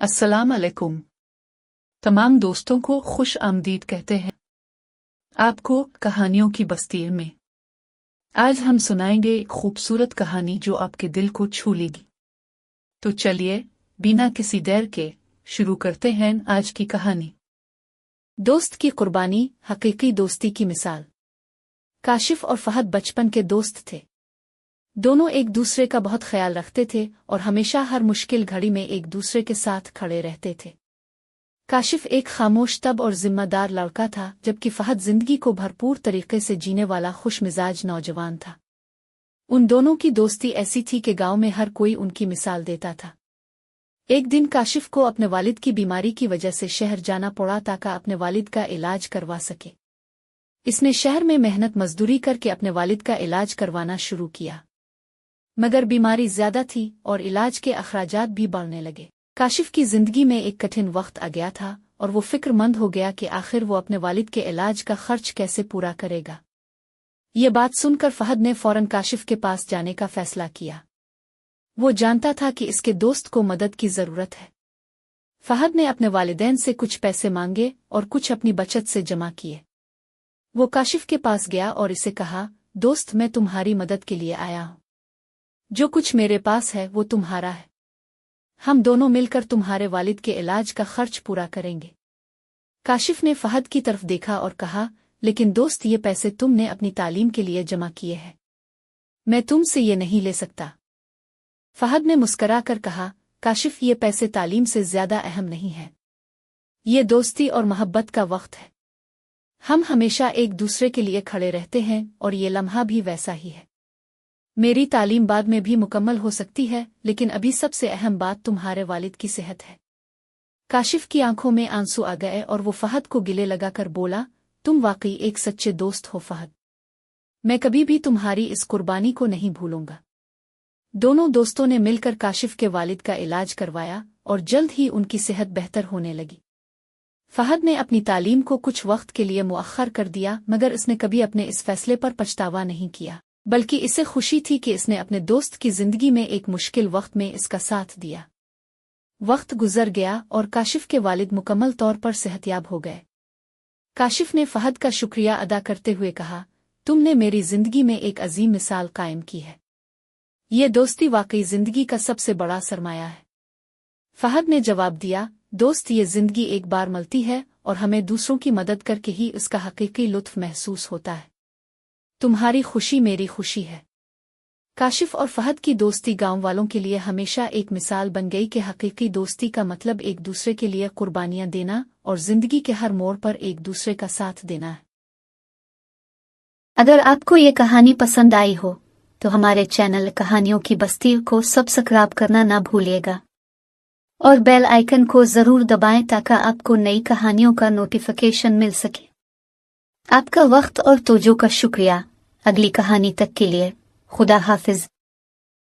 अस्सलाम अलैकुम। तमाम दोस्तों को खुश आमदीद कहते हैं आपको कहानियों की बस्ती में। आज हम सुनाएंगे एक खूबसूरत कहानी जो आपके दिल को छू लेगी। तो चलिए बिना किसी देर के शुरू करते हैं आज की कहानी। दोस्त की कुर्बानी, हकीकी दोस्ती की मिसाल। काशिफ और फहद बचपन के दोस्त थे। दोनों एक दूसरे का बहुत ख्याल रखते थे और हमेशा हर मुश्किल घड़ी में एक दूसरे के साथ खड़े रहते थे। काशिफ एक खामोश तब और जिम्मेदार लड़का था, जबकि फहद जिंदगी को भरपूर तरीके से जीने वाला खुशमिजाज नौजवान था। उन दोनों की दोस्ती ऐसी थी कि गांव में हर कोई उनकी मिसाल देता था। एक दिन काशिफ को अपने वालिद की बीमारी की वजह से शहर जाना पड़ा ताकि अपने वालिद का इलाज करवा सके। इसने शहर में मेहनत मजदूरी करके अपने वालिद का इलाज करवाना शुरू किया, मगर बीमारी ज्यादा थी और इलाज के अखराजात भी बढ़ने लगे। काशिफ की जिंदगी में एक कठिन वक्त आ गया था और वो फिक्रमंद हो गया कि आखिर वो अपने वालिद के इलाज का खर्च कैसे पूरा करेगा। ये बात सुनकर फहद ने फौरन काशिफ के पास जाने का फैसला किया। वो जानता था कि इसके दोस्त को मदद की जरूरत है। फहद ने अपने वालिदैन से कुछ पैसे मांगे और कुछ अपनी बचत से जमा किए। वो काशिफ के पास गया और इसे कहा, दोस्त, मैं तुम्हारी मदद के लिए आया हूं। जो कुछ मेरे पास है वो तुम्हारा है। हम दोनों मिलकर तुम्हारे वालिद के इलाज का खर्च पूरा करेंगे। काशिफ ने फहद की तरफ देखा और कहा, लेकिन दोस्त, ये पैसे तुमने अपनी तालीम के लिए जमा किए हैं, मैं तुमसे ये नहीं ले सकता। फहद ने मुस्कराकर कहा, काशिफ, ये पैसे तालीम से ज्यादा अहम नहीं है। ये दोस्ती और मोहब्बत का वक्त है। हम हमेशा एक दूसरे के लिए खड़े रहते हैं और ये लम्हा भी वैसा ही है। मेरी तालीम बाद में भी मुकम्मल हो सकती है, लेकिन अभी सबसे अहम बात तुम्हारे वालिद की सेहत है। काशिफ की आंखों में आंसू आ गए और वो फहद को गिले लगाकर बोला, तुम वाकई एक सच्चे दोस्त हो फहद। मैं कभी भी तुम्हारी इस कुर्बानी को नहीं भूलूंगा। दोनों दोस्तों ने मिलकर काशिफ के वालिद का इलाज करवाया और जल्द ही उनकी सेहत बेहतर होने लगी। फहद ने अपनी तालीम को कुछ वक्त के लिए मुअख्खर कर दिया, मगर इसने कभी अपने इस फैसले पर पछतावा नहीं किया, बल्कि इसे खुशी थी कि इसने अपने दोस्त की जिंदगी में एक मुश्किल वक्त में इसका साथ दिया। वक्त गुजर गया और काशिफ के वालिद मुकम्मल तौर पर सेहतयाब हो गए। काशिफ ने फहद का शुक्रिया अदा करते हुए कहा, तुमने मेरी जिंदगी में एक अजीम मिसाल कायम की है। ये दोस्ती वाकई जिंदगी का सबसे बड़ा सरमाया है। फहद ने जवाब दिया, दोस्त, ये जिंदगी एक बार मिलती है और हमें दूसरों की मदद करके ही उसका हकीकी लुत्फ महसूस होता है। तुम्हारी खुशी मेरी खुशी है। काशिफ और फहद की दोस्ती गांव वालों के लिए हमेशा एक मिसाल बन गई कि हकीकी दोस्ती का मतलब एक दूसरे के लिए कुर्बानियां देना और जिंदगी के हर मोड़ पर एक दूसरे का साथ देना है। अगर आपको ये कहानी पसंद आई हो तो हमारे चैनल कहानियों की बस्ती को सब्सक्राइब करना ना भूलिएगा और बेल आइकन को जरूर दबाएं ताकि आपको नई कहानियों का नोटिफिकेशन मिल सके। आपका वक्त और तवज्जो का शुक्रिया। अगली कहानी तक के लिए खुदा हाफिज।